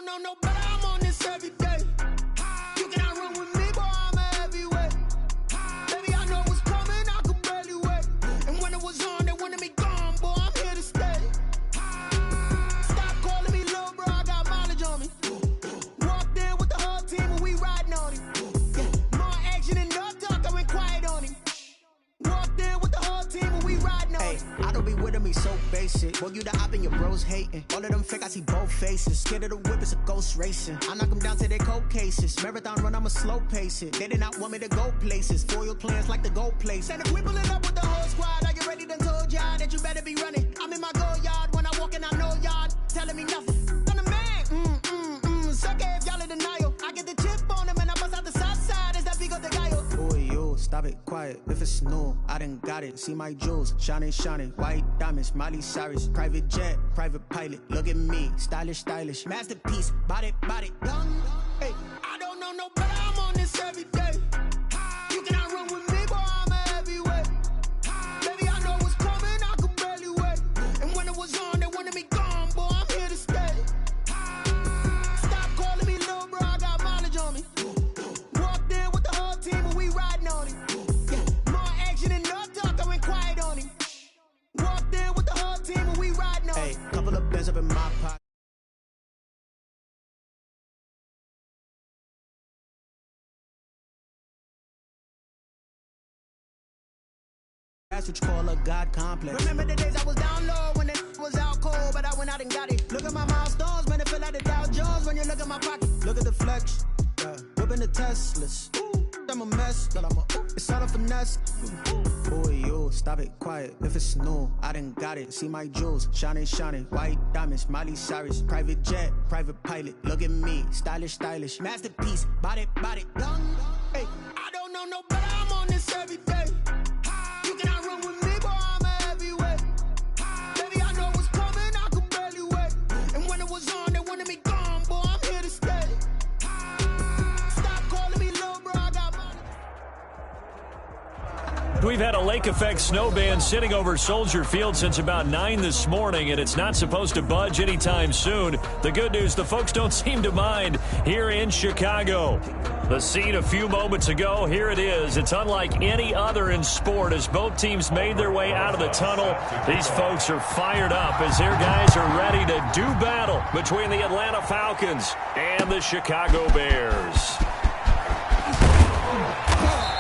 don't know no better, I'm on this every day. You cannot run with me, boy, I'm a heavyweight. Baby, I know what's coming, I could barely wait. And when it was on, they wanted me gone, boy, I'm here to stay. Stop calling me little bro, I got mileage on me. Walked in with the whole team and we riding on him. More action and no talk, I went quiet on him. Walked in with the whole team and we riding on him. I don't be with him, he's so basic. Boy, you the op and your bros hating. All of them fake, I see both faces. Scared of the whip, it's a ghost racing. I knock them down to their cold cases. Marathon run, I'ma slow pace it. They did not want me to go places. Foil plans like the gold place. And if we pulling up with the whole squad, I get ready done told y'all that you better be running. I'm in my go yard when I walk in, I know y'all telling me nothing. I'm the man, suck it if y'all in denial. I get the chip on them and I bust out the south side. Is that Pico de Gallo? Boy, you, stop it, quiet. If it's new, I done got it. See my jewels, shining, white diamonds, Miley Cyrus. Private jet, private pilot, look at me. Stylish, masterpiece, body, young. Hey, I don't know no better, I'm on this every day. You cannot run with me, boy, I'm a heavyweight. Baby, I know what's coming, I could barely wait. And when it was on, they wanted me gone, boy, I'm here to stay. Stop calling me little bro, I got mileage on me. Walked in with the whole team and we riding on him. More action and no talk, I went quiet on him. Walked in with the whole team and we riding on him. hey, couple of bands up in my pocket. That's what you call a God complex. Remember the days I was down low when it was out cold, but I went out and got it. Look at my milestones, man, it feel like the Dow Jones when you look at my pocket. Look at the flex, yeah. Whipping the Teslas. I'm a mess, girl, it's all a finesse. Boy, you, stop it, quiet. If it's new, I done got it. See my jewels, shining, white diamonds, Miley Cyrus. Private jet, private pilot, look at me. Stylish, masterpiece, body, young. Hey, I don't know no better, I'm on this every day. You cannot run with me, boy, I'm a heavyweight. Baby, I know what's coming, I could barely wait. And when it was on, they wanted me gone, boy, I'm here to stay. Stop calling me little bro, I got money. We've had a lake effect snow band sitting over Soldier Field since about 9 this morning, and it's not supposed to budge anytime soon. The good news, the folks don't seem to mind here in Chicago. The scene a few moments ago, here it is. It's unlike any other in sport as both teams made their way out of the tunnel. These folks are fired up as their guys are ready to do battle between the Atlanta Falcons and the Chicago Bears.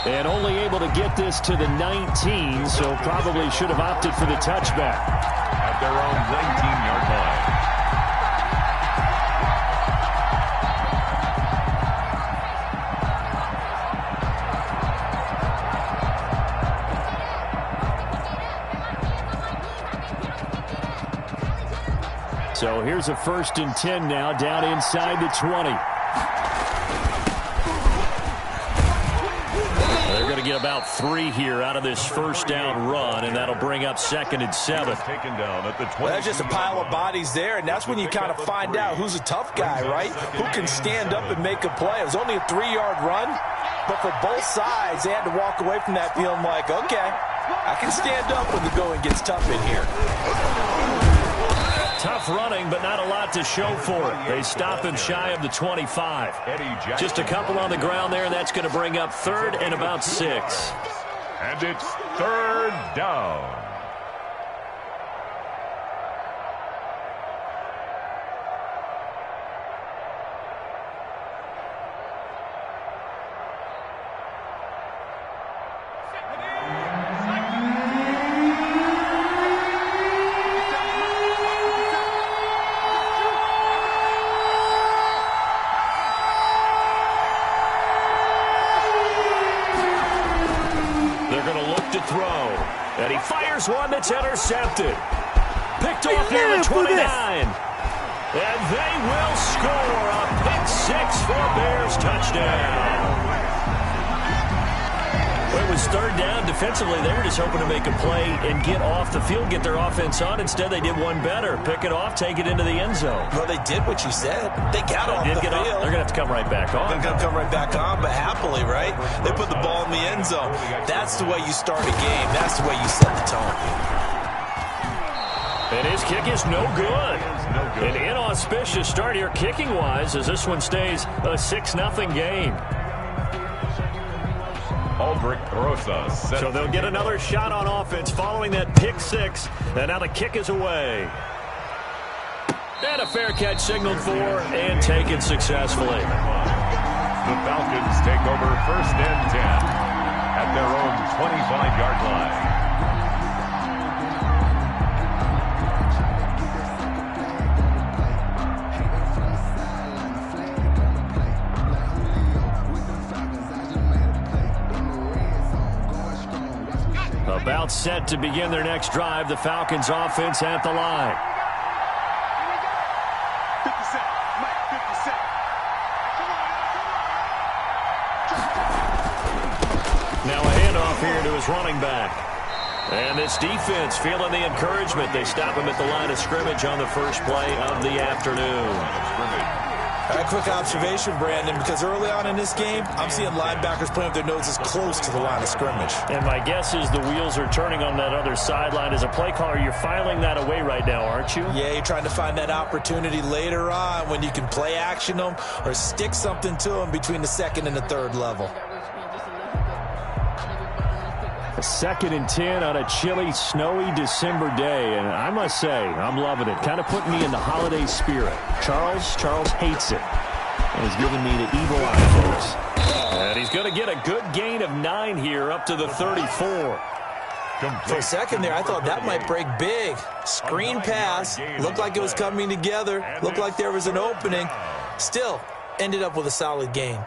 And only able to get this to the 19, so probably should have opted for the touchback. At their own 19-yard line. So here's a 1st and 10 now, down inside the 20. They're going to get about 3 here out of this first down run, and that'll bring up 2nd and 7. Taken down at the 20. Well, that's just a pile of bodies there, and that's when you kind of find out who's a tough guy, right? Who can stand up and make a play. It was only a 3-yard run, but for both sides, they had to walk away from that feeling like, okay, I can stand up when the going gets tough in here. Tough running, but not a lot to show for it. They stop him shy of the 25. Just a couple on the ground there, and that's going to bring up 3rd and about 6. And it's 3rd down. And he fires one that's intercepted. Picked off near the 29. And they will score a pick 6 for a Bears touchdown. Well, it was 3rd down. Defensively, they were just hoping to make a play and get off the field, get their offense on. Instead, they did one better. Pick it off, take it into the end zone. Well, they did what you said. They got off the field. They're going to have to come right back on. They're going to come right back on, but happily, right? They put the ball in the end zone. That's the way you start a game. That's the way you set the tone. And his kick is no good. An inauspicious start here kicking-wise as this one stays a 6-0 game. Aldrich Rosa. So they'll get another shot on offense following that pick six. And now the kick is away. And a fair catch signaled for and taken successfully. The Falcons take over 1st and 10 at their own 25-yard line. About set to begin their next drive, the Falcons offense at the line. 50 Cent, Mike, 50 Cent. Now a handoff here to his running back. And this defense feeling the encouragement. They stop him at the line of scrimmage on the first play of the afternoon. A quick observation, Brandon, because early on in this game, I'm seeing linebackers playing with their noses close to the line of scrimmage. And my guess is the wheels are turning on that other sideline. As a play caller, you're filing that away right now, aren't you? Yeah, you're trying to find that opportunity later on when you can play action them or stick something to them between the 2nd and the 3rd level. A 2nd and 10 on a chilly, snowy December day. And I must say, I'm loving it. Kind of putting me in the holiday spirit. Charles hates it. And he's giving me the evil eye, folks. And he's going to get a good gain of 9 here up to the 34. For a second there, I thought that might break big. Screen pass. Looked like it was coming together. Looked like there was an opening. Still, ended up with a solid gain.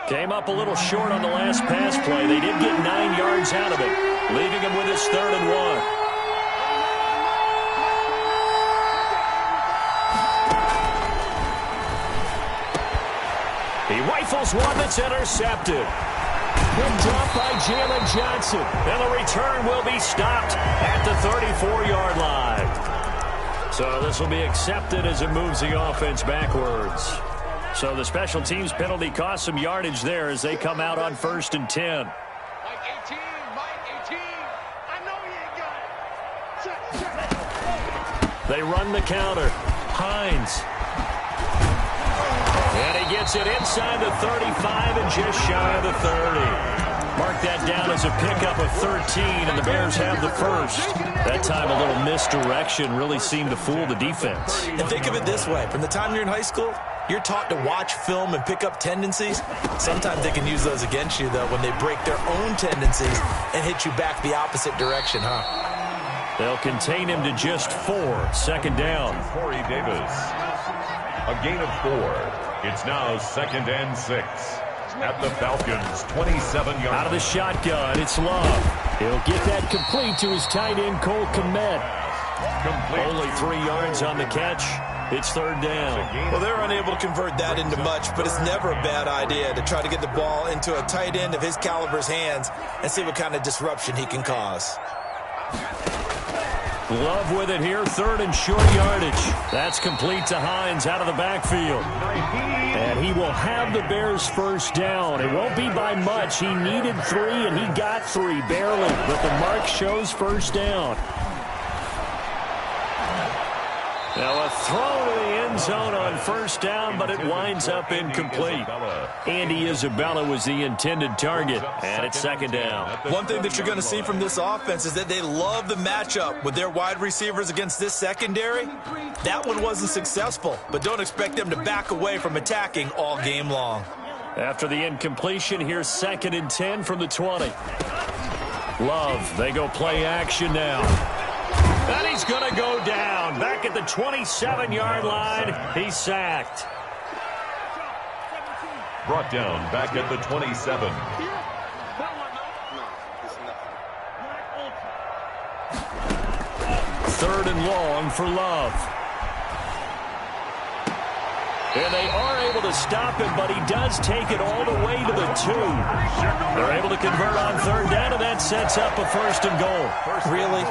Came up a little short on the last pass play. They did get 9 yards out of it, leaving him with his 3rd and 1. He rifles one that's intercepted. Good drop by Jalen Johnson. And the return will be stopped at the 34-yard line. So this will be accepted as it moves the offense backwards. So the special teams penalty cost some yardage there as they come out on 1st and 10. Mike 18, Mike 18. I know you ain't got it. They run the counter. Hines. And he gets it inside the 35 and just shy of the 30. Mark that down as a pickup of 13, and the Bears have the first. That time a little misdirection really seemed to fool the defense. And think of it this way. From the time you're in high school, you're taught to watch film and pick up tendencies. Sometimes they can use those against you, though, when they break their own tendencies and hit you back the opposite direction, huh? They'll contain him to just 4. 2nd down. Corey Davis. A gain of 4. It's now 2nd and 6 at the Falcons' 27-yard line. Out of the shotgun, it's Love. He'll get that complete to his tight end, Cole Kmet. Only 3 yards on the catch. It's 3rd down. Well, they're unable to convert that into much, but it's never a bad idea to try to get the ball into a tight end of his caliber's hands and see what kind of disruption he can cause. Love with it here, 3rd and short yardage. That's complete to Hines out of the backfield. And he will have the Bears' first down. It won't be by much. He needed 3, and he got 3, barely. But the mark shows first down. Now a throw to the end zone on 1st down, but it winds up incomplete. Andy Isabella was the intended target, and it's 2nd down. One thing that you're going to see from this offense is that they love the matchup with their wide receivers against this secondary. That one wasn't successful, but don't expect them to back away from attacking all game long. After the incompletion, here's 2nd and 10 from the 20. Love, they go play action now. And he's going to go down. Back at the 27-yard line, he's sacked. Brought down back at the 27. 3rd and long for Love. And they are able to stop him, but he does take it all the way to the 2. They're able to convert on third down, and that sets up a 1st and goal. Really?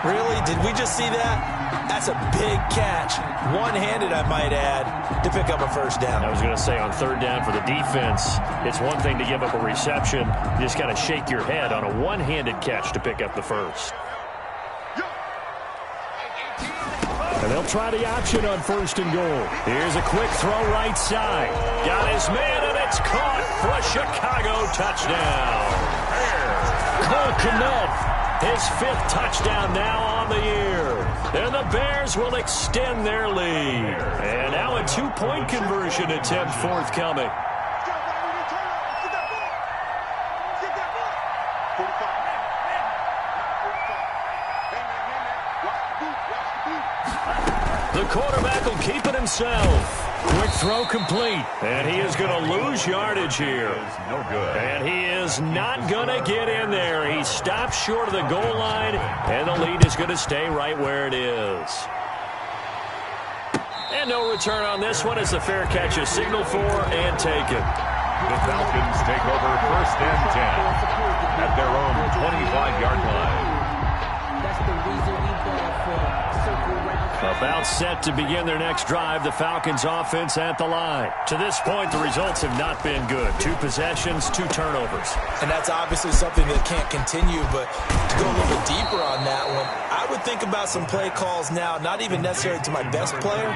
Really? Did we just see that? That's a big catch. One-handed, I might add, to pick up a 1st down. I was going to say, on third down for the defense, it's one thing to give up a reception. You just got to shake your head on a one-handed catch to pick up the 1st. And they'll try the option on 1st and goal. Here's a quick throw right side. Got his man, and it's caught for a Chicago touchdown. Cole Kmet, his 5th touchdown now on the year. And the Bears will extend their lead. And now a 2-point conversion attempt forthcoming. The quarterback will keep it himself. Quick throw complete. And he is going to lose yardage here. No good. And he is not going to get in there. He stops short of the goal line, and the lead is going to stay right where it is. And no return on this one as the fair catch is signaled for and taken. The Falcons take over 1st and 10 at their own 25-yard line. That's the reason we bought for circle round. About set to begin their next drive, the Falcons offense at the line. To this point, the results have not been good. 2 possessions, 2 turnovers. And that's obviously something that can't continue, but to go a little bit deeper on that one, I would think about some play calls now, not even necessarily to my best player,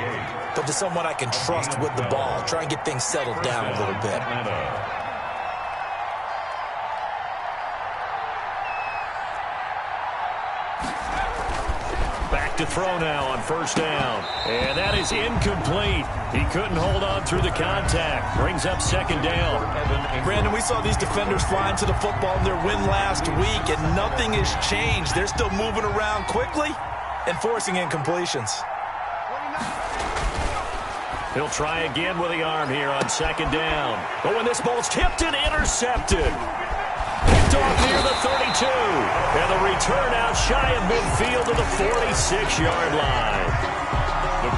but to someone I can trust with the ball. Try and get things settled down a little bit. Back to throw now on 1st down. And that is incomplete. He couldn't hold on through the contact. Brings up 2nd down. Brandon, we saw these defenders flying to the football in their win last week, and nothing has changed. They're still moving around quickly and forcing incompletions. He'll try again with the arm here on 2nd down. But when this ball's tipped and intercepted. Picked off near the 32. And the return out shy of midfield to the 46-yard line.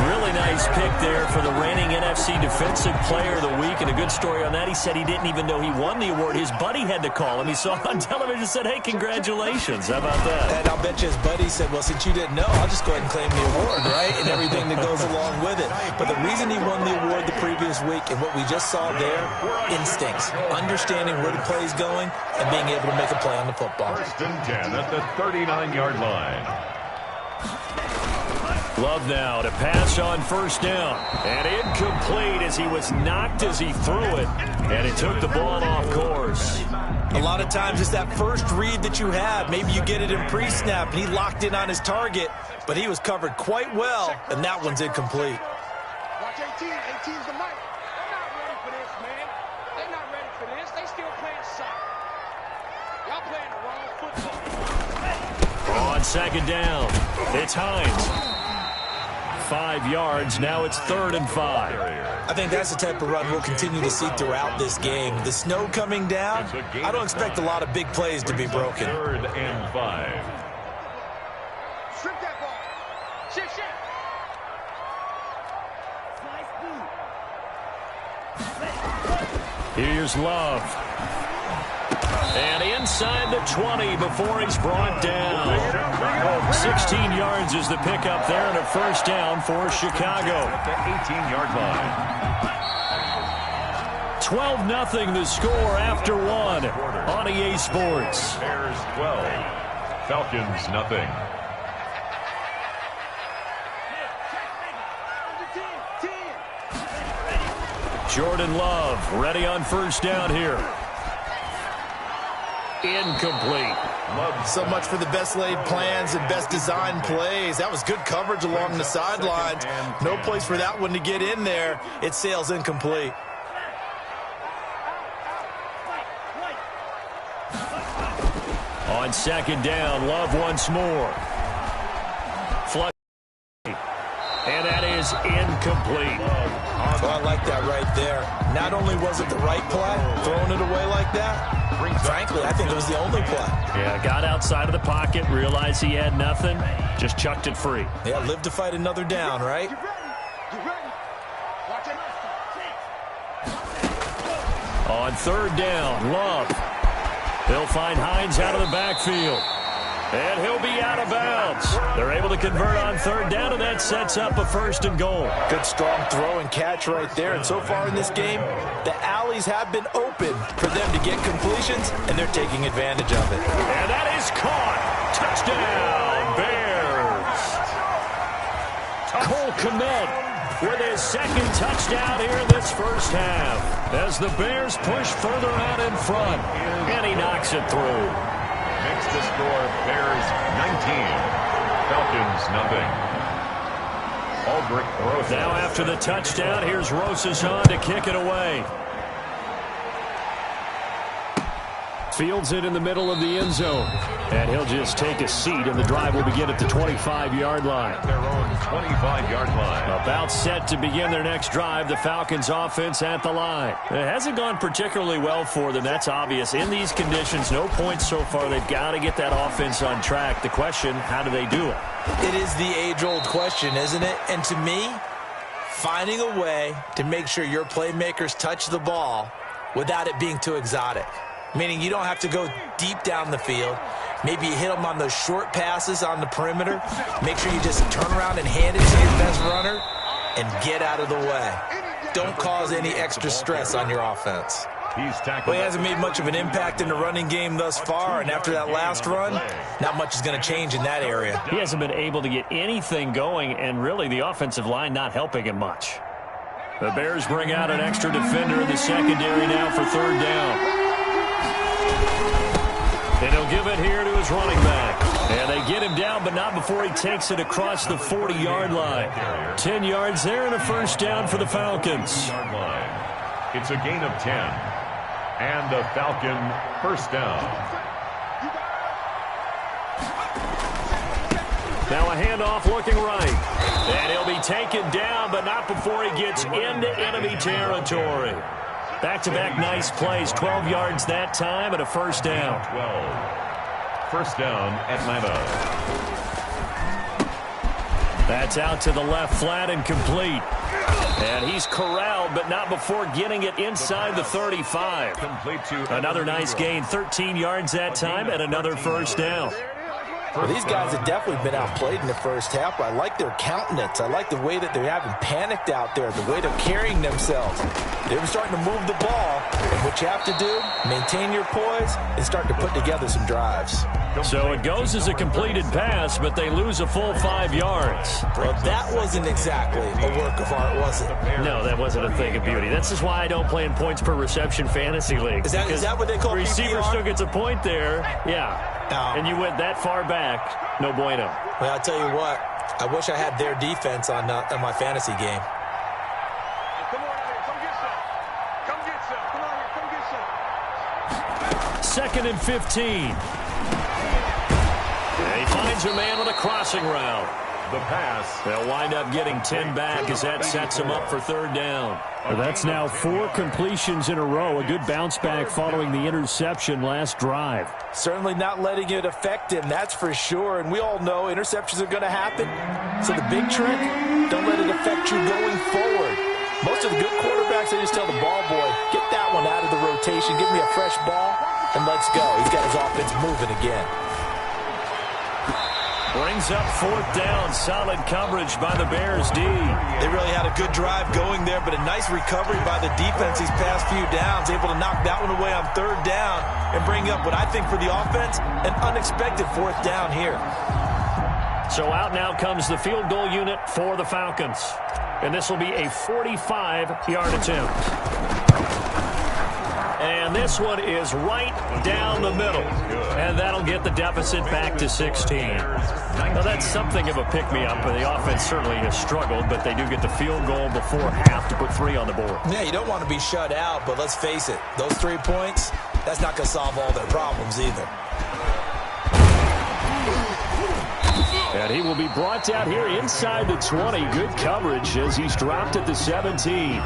Really nice pick there for the reigning NFC Defensive Player of the Week. And a good story on that. He said he didn't even know he won the award. His buddy had to call him. He saw it on television and said, hey, congratulations. How about that? And I'll bet you his buddy said, well, since you didn't know, I'll just go ahead and claim the award, right? And everything that goes along with it. But the reason he won the award the previous week and what we just saw there, instincts, understanding where the play is going and being able to make a play on the football. 1st and 10 at the 39-yard line. Love now to pass on 1st down. And incomplete as he was knocked as he threw it. And it took the ball off course. A lot of times it's that first read that you have. Maybe you get it in pre-snap and he locked in on his target, but he was covered quite well, and that one's incomplete. Watch 18. 18's the mic. They're not ready for this, man. They're not ready for this. They still playing soccer. Y'all playing the wrong football. On 2nd down, it's Hines. 5 yards. Now it's 3rd and 5. I think that's the type of run we'll continue to see throughout this game. The snow coming down, I don't expect a lot of big plays to be broken. 3rd and 5. Strip that ball. Shit. Here's Love. And inside the 20 before he's brought down. 16 yards is the pickup there and a 1st down for Chicago. At the 18-yard line. 12-0 the score after 1 on EA Sports. Bears 12. Falcons nothing. Jordan Love ready on 1st down here. Incomplete. So much for the best laid plans and best designed plays. That was good coverage along the sidelines. No place for that one to get in there. It sails incomplete. On 2nd down, Love once more. Flush. And that is incomplete. Oh, I like that right there. Not only was it the right play, throwing it away like that, frankly, I think it was the only play. Yeah, got outside of the pocket, realized he had nothing, just chucked it free. Yeah, live to fight another down, right? You ready? Watch it. On third down, Love. He'll find Hines out of the backfield. And he'll be out of bounds. They're able to convert on third down, and that sets up a 1st and goal. Good strong throw and catch right there. And so far in this game, the alleys have been open for them to get completions, and they're taking advantage of it. And that is caught. Touchdown, Bears. Cole Kmet with his 2nd touchdown here in this first half as the Bears push further out in front. And he knocks it through. Makes the score Bears 19, Falcons nothing. Aldrich Rosas. Now after the touchdown, here's Rosas on to kick it away. Fields it in the middle of the end zone. And he'll just take a seat, and the drive will begin at the 25-yard line. Their own 25-yard line. About set to begin their next drive, the Falcons offense at the line. It hasn't gone particularly well for them, that's obvious. In these conditions, no points so far. They've got to get that offense on track. The question, how do they do it? It is the age-old question, isn't it? And to me, finding a way to make sure your playmakers touch the ball without it being too exotic. Meaning you don't have to go deep down the field. Maybe you hit them on those short passes on the perimeter. Make sure you just turn around and hand it to your best runner and get out of the way. Don't cause any extra stress on your offense. Well, he hasn't made much of an impact in the running game thus far, and after that last run, not much is going to change in that area. He hasn't been able to get anything going, and really the offensive line not helping him much. The Bears bring out an extra defender in the secondary now for third down. And he'll give it here to his running back. And they get him down, but not before he takes it across the 40-yard line. 10 yards there and a 1st down for the Falcons. It's a gain of 10. And a Falcon 1st down. Now a handoff looking right. And he'll be taken down, but not before he gets into enemy territory. Back-to-back nice plays, 12 yards that time and a 1st down. 12. 1st down, Atlanta. That's out to the left flat and complete. And he's corralled, but not before getting it inside the 35. Another nice gain, 13 yards that time and another 1st down. Well, these guys have definitely been outplayed in the first half, but I like their countenance. I like the way that they're having panicked out there, the way they're carrying themselves. They're starting to move the ball, and what you have to do, maintain your poise and start to put together some drives. So it goes as a completed pass, but they lose a full 5 yards. Well, that wasn't exactly a work of art, was it? No, that wasn't a thing of beauty. That's just why I don't play in points per reception fantasy league. Is that what they call receiver PPR? still gets a point there, yeah. No. And you went that far back, no bueno. Well, I'll tell you what, I wish I had their defense on my fantasy game. Come on in here. Come get some. Come get some. Come on here. Come get some. 2nd and 15. And he finds a man with a crossing route. The pass. They'll wind up getting 10 back as that sets them up for 3rd down. That's now 4 completions in a row. A good bounce back following the interception last drive. Certainly not letting it affect him, that's for sure. And we all know interceptions are going to happen. So the big trick, don't let it affect you going forward. Most of the good quarterbacks, they just tell the ball boy, get that one out of the rotation, give me a fresh ball, and let's go. He's got his offense moving again. Brings up 4th down. Solid coverage by the Bears D. They really had a good drive going there, but a nice recovery by the defense these past few downs. Able to knock that one away on 3rd down and bring up what I think for the offense, an unexpected 4th down here. So out now comes the field goal unit for the Falcons. And this will be a 45-yard attempt. And this one is right down the middle. And that'll get the deficit back to 16. Now, that's something of a pick-me-up. The offense certainly has struggled, but they do get the field goal before half to put 3 on the board. Yeah, you don't want to be shut out, but let's face it, those 3 points, that's not going to solve all their problems either. And he will be brought down here inside the 20. Good coverage as he's dropped at the 17.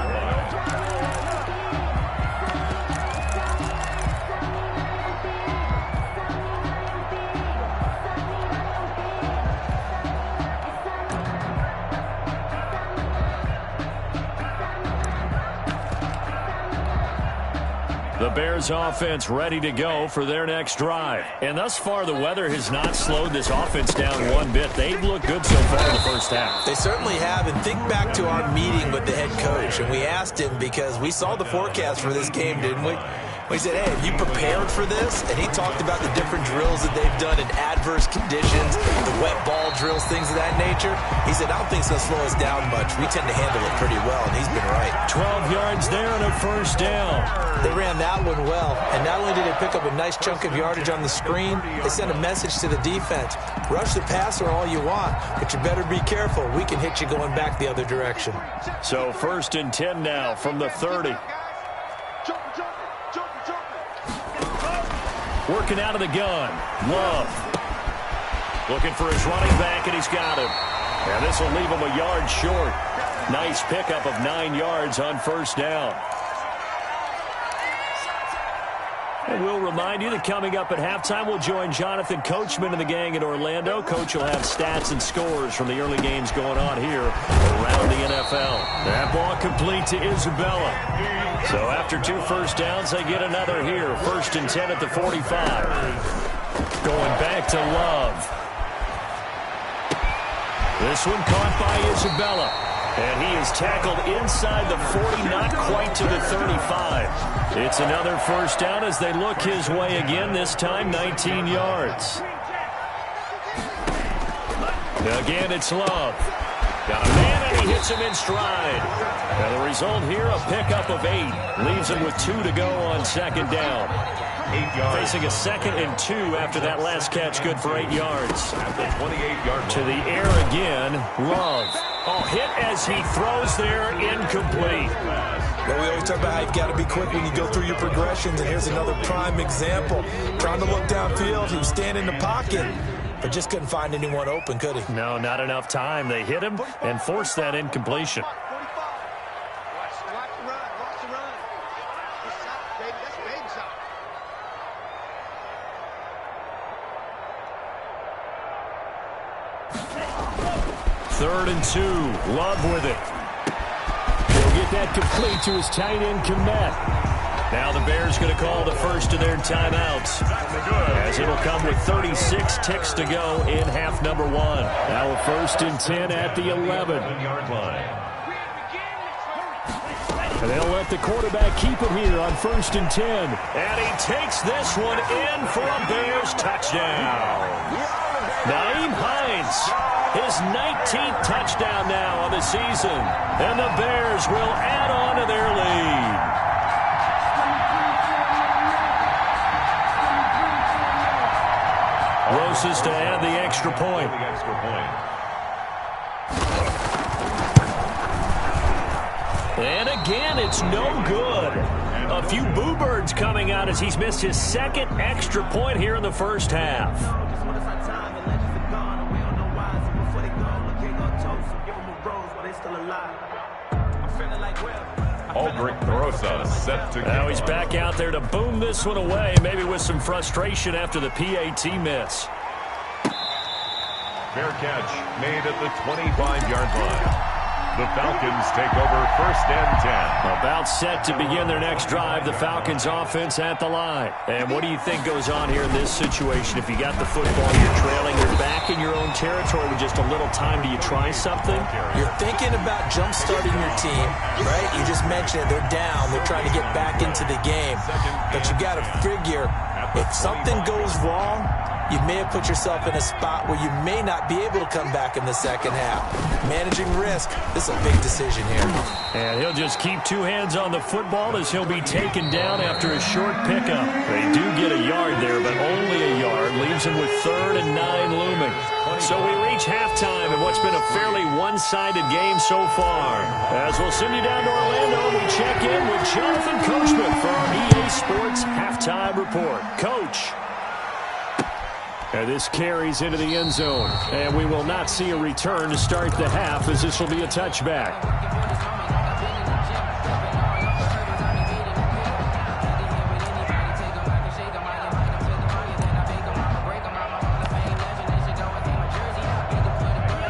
Bears offense ready to go for their next drive. And thus far, the weather has not slowed this offense down one bit. They've looked good so far in the first half. They certainly have. And think back to our meeting with the head coach. And we asked him, because we saw the forecast for this game, didn't we? We said, hey, have you prepared for this? And he talked about the different drills that they've done in adverse conditions, the wet ball drills, things of that nature. He said, I don't think it's going to slow us down much. We tend to handle it pretty well, and he's been right. 12 yards there and a first down. They ran that one well, and not only did they pick up a nice chunk of yardage on the screen, they sent a message to the defense. Rush the passer all you want, but you better be careful. We can hit you going back the other direction. So 1st and 10 now from the 30. Working out of the gun. Love. Looking for his running back, and he's got him. And this will leave him a yard short. Nice pickup of 9 yards on first down. And we'll remind you that coming up at halftime, we'll join Jonathan Coachman and the gang in Orlando. Coach will have stats and scores from the early games going on here around the NFL. That ball complete to Isabella. So after 2 first downs, they get another here. 1st and 10 at the 45. Going back to Love. This one caught by Isabella. And he is tackled inside the 40, not quite to the 35. It's another first down as they look his way again, this time 19 yards. Again, it's Love. Got a man, and he hits him in stride. And the result here, a pickup of 8. Leaves him with 2 to go on second down. 8 yards. Facing a 2nd and 2 after that last catch, good for 8 yards. At the 28-yard To the air again, Love. Oh, hit as he throws there, incomplete. Well, we always talk about how you've got to be quick when you go through your progressions, and here's another prime example. Trying to look downfield, he was standing in the pocket, but just couldn't find anyone open, could he? No, not enough time. They hit him and forced that incompletion. Watch the run. Watch the run. It's shot, baby. That's a baby shot. Third and 2. Love with it. He'll get that complete to his tight end, Kmet. Now the Bears going to call the first of their timeouts, as it'll come with 36 ticks to go in half number 1. Now a 1st and 10 at the 11-yard line. And they'll let the quarterback keep it here on 1st and 10. And he takes this one in for a Bears touchdown. Nyheim Hines, his 19th touchdown now of the season. And the Bears will add on to their lead. Rosas to add the extra point. And again, it's no good. A few boo birds coming out as he's missed his 2nd extra point here in the first half. Aldrich Rosas set to Now he's back out there to boom this one away, maybe with some frustration after the PAT miss. fair catch made at the 25-yard line. The Falcons take over 1st and 10. About set to begin their next drive, the Falcons offense at the line. And what do you think goes on here in this situation? If you got the football, you're trailing, you're back in your own territory with just a little time. Do you try something? You're thinking about jump-starting your team, right? You just mentioned it. They're down. They're trying to get back into the game. But you got to figure, if something goes wrong, you may have put yourself in a spot where you may not be able to come back in the second half. Managing risk, this is a big decision here. And he'll just keep 2 hands on the football as he'll be taken down after a short pickup. They do get a yard there, but only a yard. Leaves him with 3rd and 9 looming. So we reach halftime in what's been a fairly one-sided game so far. As we'll send you down to Orlando, we check in with Jonathan Coachman for our EA Sports Halftime Report. Coach. And this carries into the end zone. And we will not see a return to start the half, as this will be a touchback.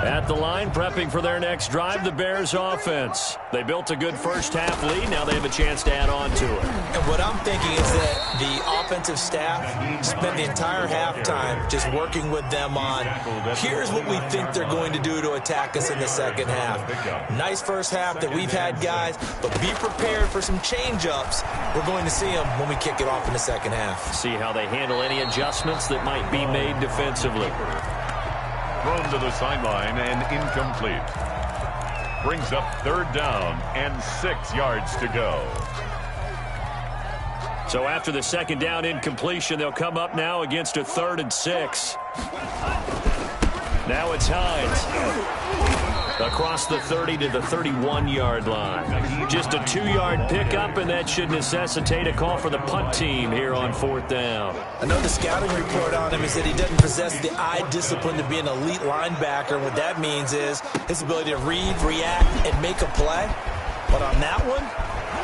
At the line, prepping for their next drive, the Bears offense. They built a good first-half lead. Now they have a chance to add on to it. And what I'm thinking is that the offensive staff spent the entire halftime just working with them on, here's what we think they're going to do to attack us in the second half. Nice first half that we've had, guys, but be prepared for some change-ups. We're going to see them when we kick it off in the second half. See how they handle any adjustments that might be made defensively. Thrown to the sideline and incomplete. Brings up 3rd down and 6 yards to go. So after the second down incompletion, they'll come up now against a 3rd and 6. Now it's Hines. Across the 30 to the 31-yard line. Just a 2-yard pickup, and that should necessitate a call for the punt team here on 4th down. I know the scouting report on him is that he doesn't possess the eye discipline to be an elite linebacker. What that means is his ability to read, react, and make a play. But on that one,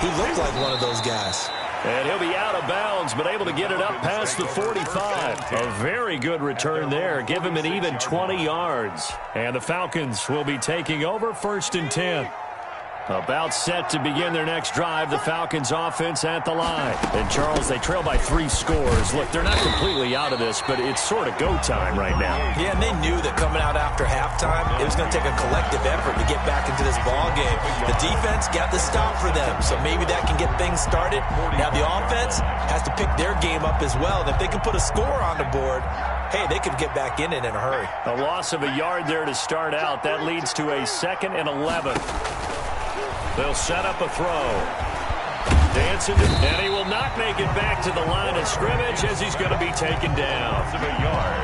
he looked like one of those guys. And he'll be out of bounds, but able to get it up past the 45. A very good return there. Give him an even 20 yards. And the Falcons will be taking over 1st and 10. About set to begin their next drive, the Falcons offense at the line. And, Charles, they trail by 3 scores. Look, they're not completely out of this, but it's sort of go time right now. Yeah, and they knew that coming out after halftime, it was going to take a collective effort to get back into this ball game. The defense got the stop for them, so maybe that can get things started. Now the offense has to pick their game up as well. And if they can put a score on the board, hey, they could get back in it in a hurry. A loss of a yard there to start out. That leads to a 2nd and 11. They'll set up a throw. Dancing, and he will not make it back to the line of scrimmage as he's going to be taken down.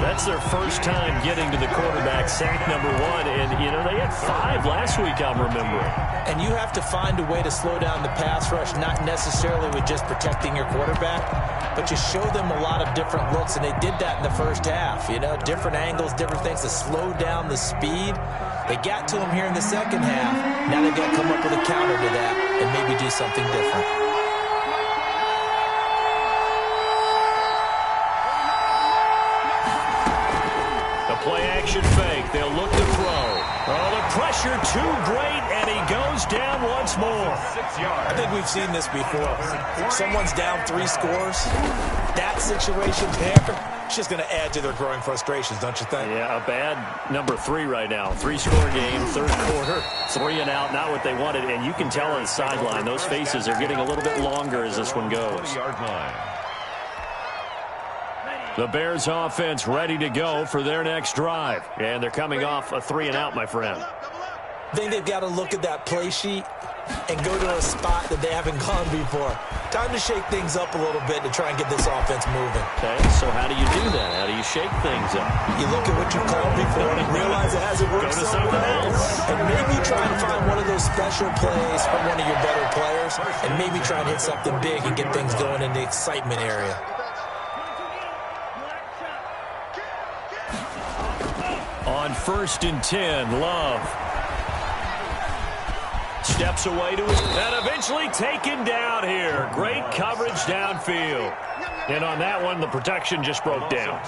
That's their first time getting to the quarterback, sack number 1. And, you know, they had 5 last week, I'm remembering. And you have to find a way to slow down the pass rush, not necessarily with just protecting your quarterback, but you show them a lot of different looks, and they did that in the first half. You know, different angles, different things to slow down the speed. They got to him here in the second half. Now they've got to come up with a counter to that and maybe do something different. The play-action fake. They'll look to throw. Oh, the pressure too great, and he goes down once more. 6 yards. I think we've seen this before. Someone's down 3 scores. That situation there, it's just going to add to their growing frustrations, don't you think? Yeah, a bad number 3 right now. 3-score game, 3rd quarter, 3 and out, not what they wanted. And you can tell on the sideline, those faces are getting a little bit longer as this one goes. 20-yard line. The Bears offense ready to go for their next drive. And they're coming off a 3 and out, my friend. I think they've got to look at that play sheet and go to a spot that they haven't gone before. Time to shake things up a little bit to try and get this offense moving. Okay, so how do you do that? How do you shake things up? You look at what you've called before and realize it hasn't worked Go to so something well. else. And maybe try and find one of those special plays from one of your better players and maybe try and hit something big and get things going in the excitement area. On 1st and 10, Love steps away to his, and eventually taken down here. Great coverage downfield. And on that one, the protection just broke down.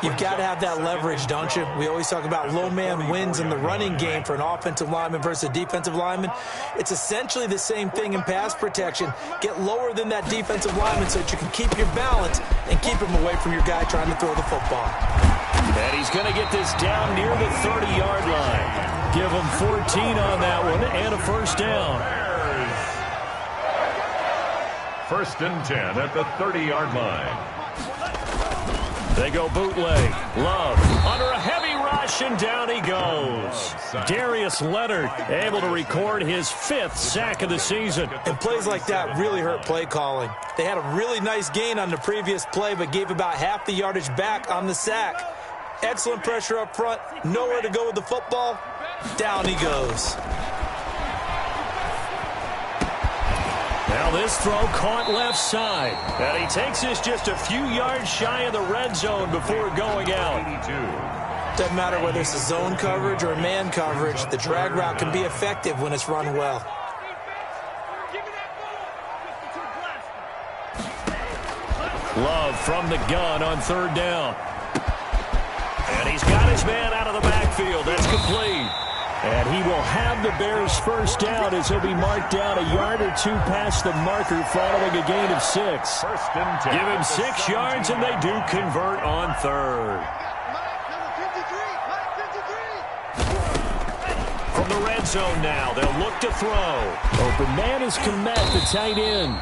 You've got to have that leverage, don't you? We always talk about low man wins in the running game for an offensive lineman versus a defensive lineman. It's essentially the same thing in pass protection. Get lower than that defensive lineman so that you can keep your balance and keep him away from your guy trying to throw the football. And he's going to get this down near the 30-yard line. Give him 14 on that one and a first down. 1st and 10 at the 30-yard line. They go bootleg. Love under a heavy rush, and down he goes. Darius Leonard able to record his 5th sack of the season. And plays like that really hurt play calling. They had a really nice gain on the previous play, but gave about half the yardage back on the sack. Excellent pressure up front. Nowhere to go with the football. Down he goes. Now this throw caught left side. And he takes this just a few yards shy of the red zone before going out. Doesn't matter whether it's a zone coverage or man coverage. The drag route can be effective when it's run well. Love from the gun on 3rd down. And And he's got his man out of the backfield. That's complete. And he will have the Bears first down as he'll be marked down a yard or two past the marker following a gain of 6. First and 10. Give him 6 yards, and they do convert on third. From the red zone now, they'll look to throw. Open man is Kmet, the tight end.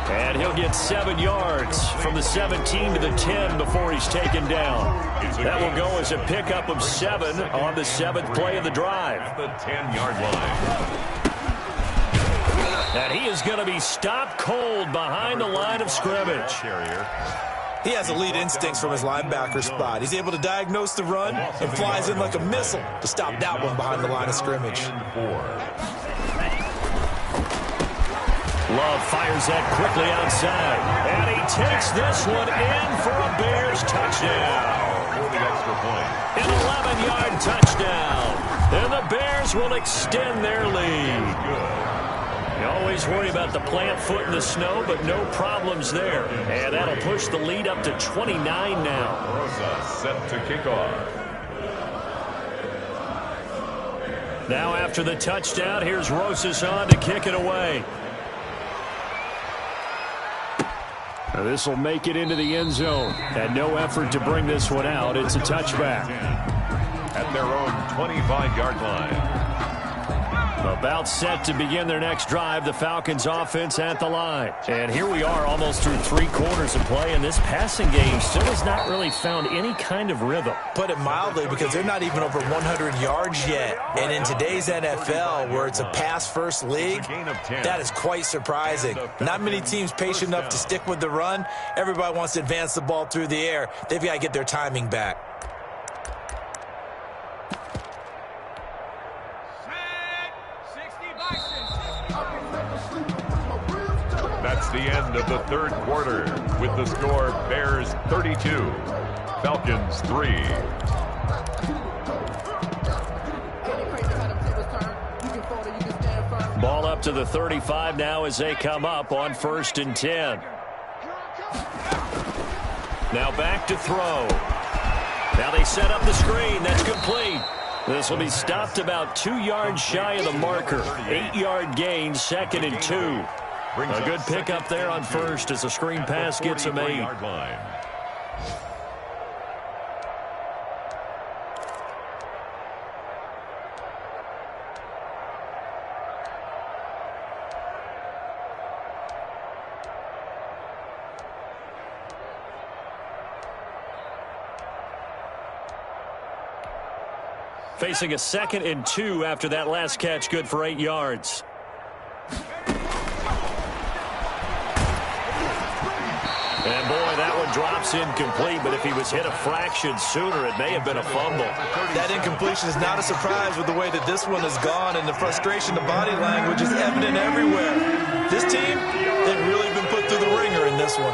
And he'll get 7 yards from the 17 to the 10 before he's taken down. That will go as a pickup of 7 on the 7th play of the drive. At the 10-yard line. And he is going to be stopped cold behind the line of scrimmage. He has elite instincts from his linebacker spot. He's able to diagnose the run and flies in like a missile to stop that one behind the line of scrimmage. Love fires that quickly outside. And he takes this one in for a Bears touchdown. For the extra point. An 11-yard touchdown. And the Bears will extend their lead. You always worry about the plant foot in the snow, but no problems there. And that'll push the lead up to 29 now. Rosa set to kick off. Now after the touchdown, here's Rosas on to kick it away. This will make it into the end zone. And no effort to bring this one out. It's a touchback. At their own 25-yard line. About set to begin their next drive, the Falcons offense at the line. And here we are almost through 3 quarters of play, and this passing game still has not really found any kind of rhythm. Put it mildly, because they're not even over 100 yards yet. And in today's NFL, where it's a pass-first league, that is quite surprising. Not many teams patient enough to stick with the run. Everybody wants to advance the ball through the air. They've got to get their timing back. That's the end of the third quarter with the score Bears 32, Falcons 3. Ball up to the 35 now as they come up on 1st and 10. Now back to throw. Now they set up the screen. That's complete. This will be stopped about 2 yards shy of the marker. 8-yard gain, 2nd and 2. A good pickup there on first as the screen pass gets him 8. Facing a 2nd and 2 after that last catch, good for 8 yards. And boy, that one drops incomplete, but if he was hit a fraction sooner, it may have been a fumble. That incompletion is not a surprise with the way that this one has gone, and the frustration, the body language is evident everywhere. This team, they've really been put through the ringer in this one.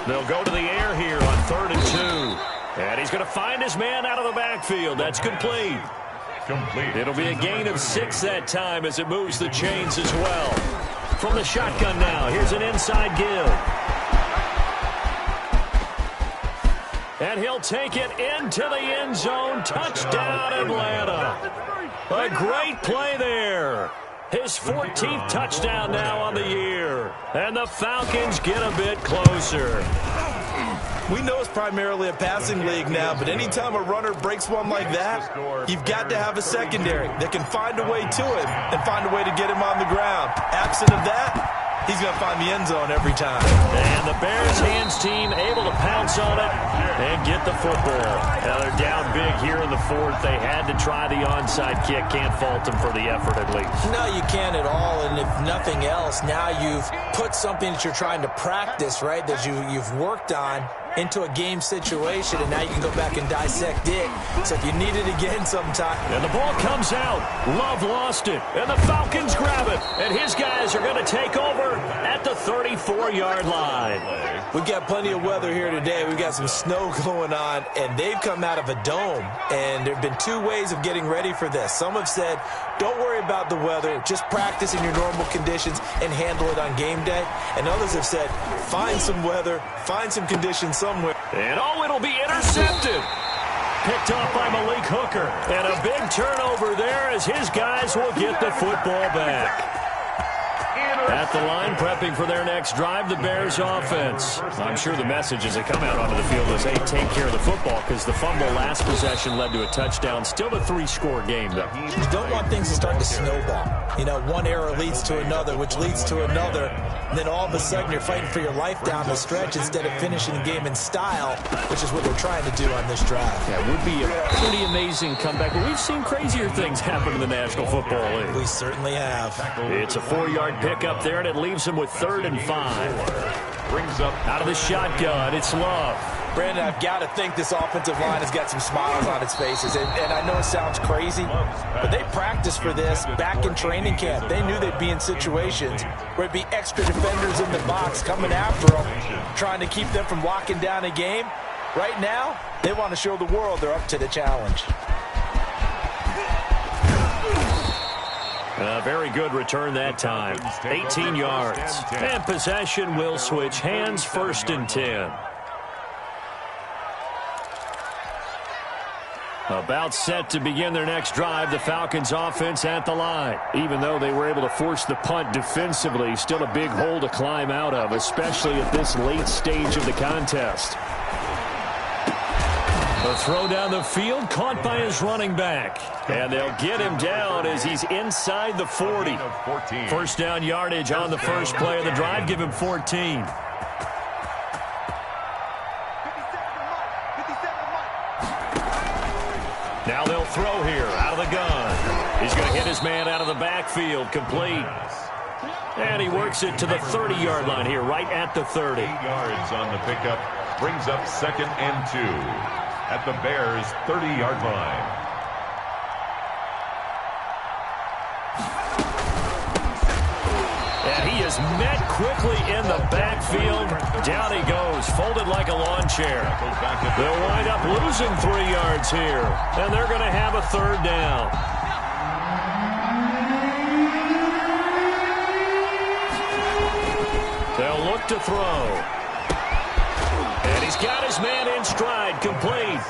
They'll go to the air here on 3rd and 2. And he's going to find his man out of the backfield. That's complete. It'll be a gain of 6 that time as it moves the chains as well. From the shotgun now, here's an inside give. And he'll take it into the end zone. Touchdown, Atlanta. A great play there. His 14th touchdown now on the year. And the Falcons get a bit closer. We know it's primarily a passing league now, but anytime a runner breaks one like that, you've got to have a secondary that can find a way to him and find a way to get him on the ground. Absent of that, he's going to find the end zone every time. And the Bears hands team able to pounce on it and get the football. Now they're down big here in the 4th. They had to try the onside kick. Can't fault them for the effort at least. No, you can't at all. And if nothing else, now you've put something that you're trying to practice, right, that you've worked on into a game situation, and now you can go back and dissect it. So if you need it again sometime. And the ball comes out. Love lost it. And the Falcons grab it. And his guys are going to take over at the 34-yard line. We've got plenty of weather here today. We've got some snow going on, and they've come out of a dome. And there have been two ways of getting ready for this. Some have said, don't worry about the weather. Just practice in your normal conditions and handle it on game day. And others have said, find some weather, find some conditions somewhere. And it'll be intercepted. Picked off by Malik Hooker. And a big turnover there as his guys will get the football back. At the line, prepping for their next drive, the Bears offense. I'm sure the message as they come out onto the field is, hey, take care of the football, because the fumble last possession led to a touchdown. Still a 3-score game, though. You don't want things to start to snowball. You know, one error leads to another, which leads to another. And then all of a sudden you're fighting for your life down the stretch instead of finishing the game in style, which is what they're trying to do on this drive. Yeah, it would be a pretty amazing comeback. But we've seen crazier things happen in the National Football League. We certainly have. It's a 4-yard pickup there, and it leaves him with 3rd and 5. Brings up out of the shotgun. It's Love. Brandon, I've got to think this offensive line has got some smiles on its faces. And I know it sounds crazy, but they practiced for this back in training camp. They knew they'd be in situations where it'd be extra defenders in the box coming after them, trying to keep them from locking down a game. Right now, they want to show the world they're up to the challenge. A very good return that time. 18 yards. And possession will switch hands, 1st and 10. About set to begin their next drive, the Falcons offense at the line. Even though they were able to force the punt defensively, still a big hole to climb out of, especially at this late stage of the contest. A throw down the field, caught by his running back. And they'll get him down as he's inside the 40. 1st down yardage on the first play of the drive, give him 14. Now they'll throw here out of the gun. He's going to hit his man out of the backfield, complete. And he works it to the 30-yard line here, right at the 30. 8 yards on the pickup, brings up 2nd and 2 at the Bears' 30-yard line. And he is met quickly in the backfield. Down he goes, folded like a lawn chair. They'll wind up losing 3 yards here, and they're going to have a 3rd down. They'll look to throw. And he's got his man in stride, complete.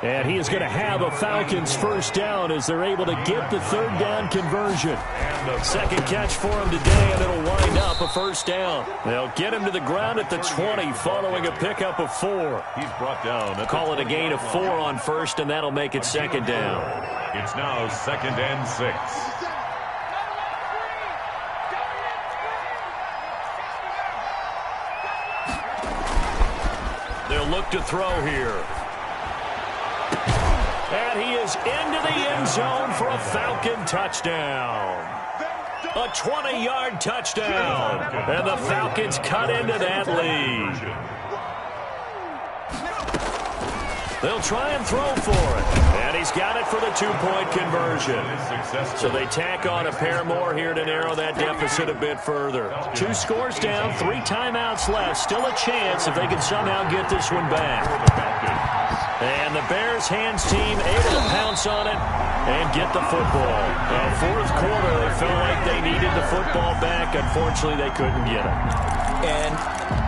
And he is going to have a Falcons 1st down as they're able to get the 3rd down conversion. 2nd catch for him today, and it'll wind up a 1st down. They'll get him to the ground at the 20 following a pickup of 4. He's brought down. Call it a gain of 4 on 1st, and that'll make it 2nd down. It's now 2nd and 6. They'll look to throw here. And he is into the end zone for a Falcon touchdown. A 20-yard touchdown. And the Falcons cut into that lead. They'll try and throw for it. And he's got it for the 2-point conversion. So they tack on a pair more here to narrow that deficit a bit further. 2 scores down, 3 timeouts left. Still a chance if they can somehow get this one back. And the Bears hands team able to pounce on it and get the football. 4th quarter, they felt like they needed the football back. Unfortunately, they couldn't get it. And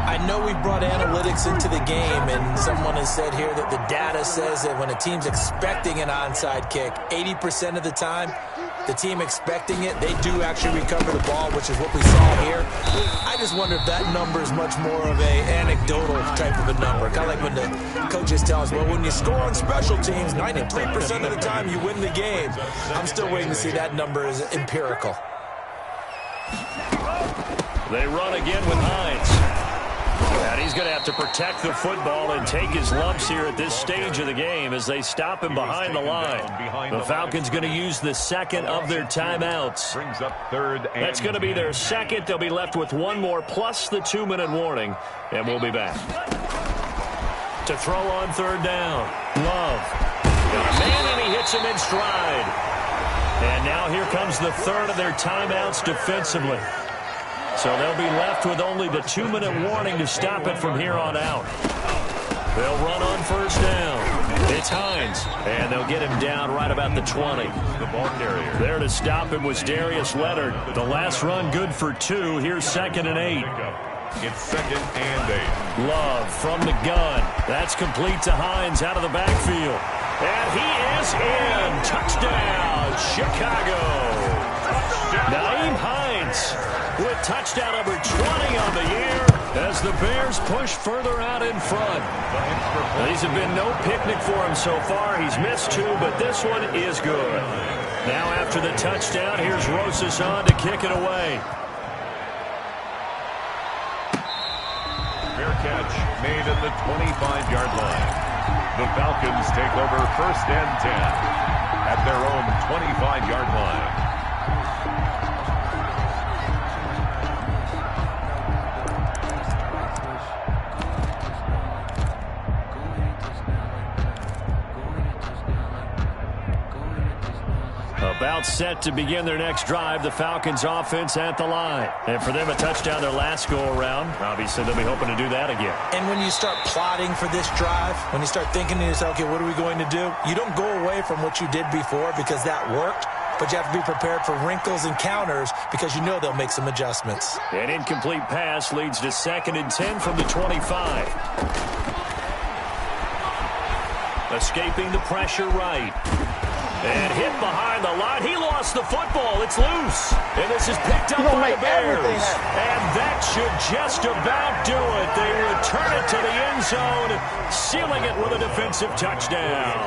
I know we brought analytics into the game, and someone has said here that the data says that when a team's expecting an onside kick, 80% of the time, the team expecting it, they do actually recover the ball, which is what we saw here. I just wonder if that number is much more of a anecdotal type of a number. Kind of like when the coaches tell us, well, when you score on special teams, 93% of the time you win the game. I'm still waiting to see that number is empirical. They run again with Hines. And he's going to have to protect the football and take his lumps here at this stage of the game as they stop him behind the line. The Falcons going to use the 2nd of their timeouts. Brings up 3rd and That's going to be their 2nd. They'll be left with 1 more plus the 2-minute warning, and we'll be back. To throw on third down. Love. Got a man, and he hits him in stride. And now here comes the third of their timeouts defensively. So they'll be left with only the 2-minute warning to stop it from here on out. They'll run on first down. It's Hines, and they'll get him down right about the 20. The ball carrier. There to stop him was Darius Leonard. The last run good for 2. Here's 2nd and 8. It's 2nd and 8. Love from the gun. That's complete to Hines out of the backfield. And he is in. Touchdown, Chicago. Nyheim Hines with touchdown number 20 on the year as the Bears push further out in front. These have been no picnic for him so far. He's missed 2, but this one is good. Now after the touchdown, here's Rosas on to kick it away. Fair catch made at the 25-yard line. The Falcons take over 1st and 10 at their own 25-yard line. About set to begin their next drive, the Falcons offense at the line. And for them, a touchdown their last go-around. Obviously, they'll be hoping to do that again. And when you start plotting for this drive, when you start thinking to yourself, okay, what are we going to do? You don't go away from what you did before because that worked, but you have to be prepared for wrinkles and counters because you know they'll make some adjustments. An incomplete pass leads to 2nd and 10 from the 25. Escaping the pressure right. And hit behind the line. He lost the football. It's loose. And this is picked up by the Bears. And that should just about do it. They return it to the end zone, sealing it with a defensive touchdown.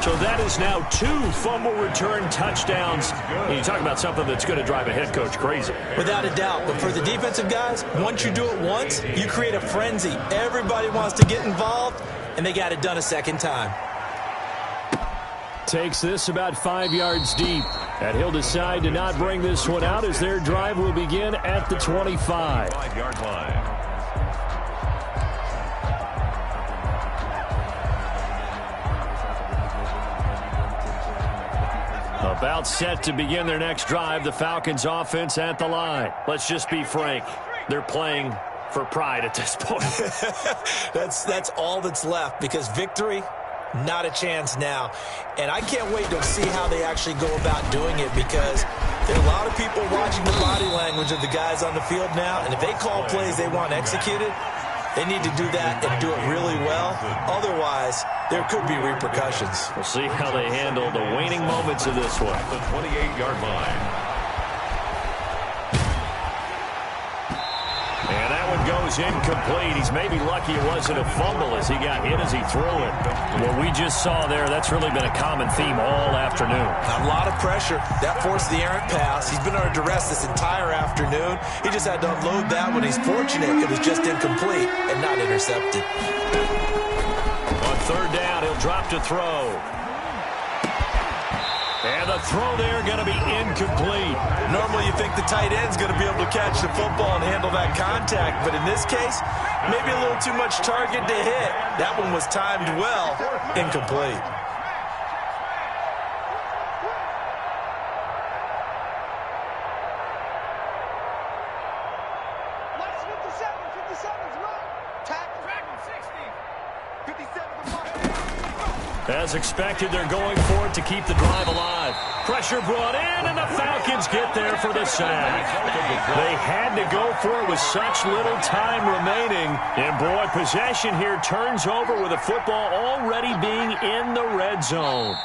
So that is now 2 fumble return touchdowns. You talk about something that's going to drive a head coach crazy. Without a doubt. But for the defensive guys, once you do it once, you create a frenzy. Everybody wants to get involved, and they got it done a second time. Takes this about 5 yards deep. And he'll decide to not bring this one out as their drive will begin at the 25. 5-yard line. About set to begin their next drive, the Falcons offense at the line. Let's just be frank. They're playing for pride at this point. That's all that's left because victory, not a chance now. And I can't wait to see how they actually go about doing it because there are a lot of people watching the body language of the guys on the field now. And if they call plays they want executed, they need to do that and do it really well. Otherwise, there could be repercussions. We'll see how they handle the waning moments of this one. The 28-yard line. And that one goes incomplete. He's maybe lucky it wasn't a fumble as he got hit as he threw it. What we just saw there, that's really been a common theme all afternoon. A lot of pressure. That forced the errant pass. He's been under duress this entire afternoon. He just had to unload that when he's fortunate. It was just incomplete and not intercepted. On third down, he'll drop to throw. And the throw there going to be incomplete. Normally you think the tight end's going to be able to catch the football and handle that contact. But in this case, maybe a little too much target to hit. That one was timed well. Incomplete. As expected, they're going for it to keep the drive alive. Pressure brought in, and the Falcons get there for the sack. They had to go for it with such little time remaining. And, boy, possession here turns over with the football already being in the red zone.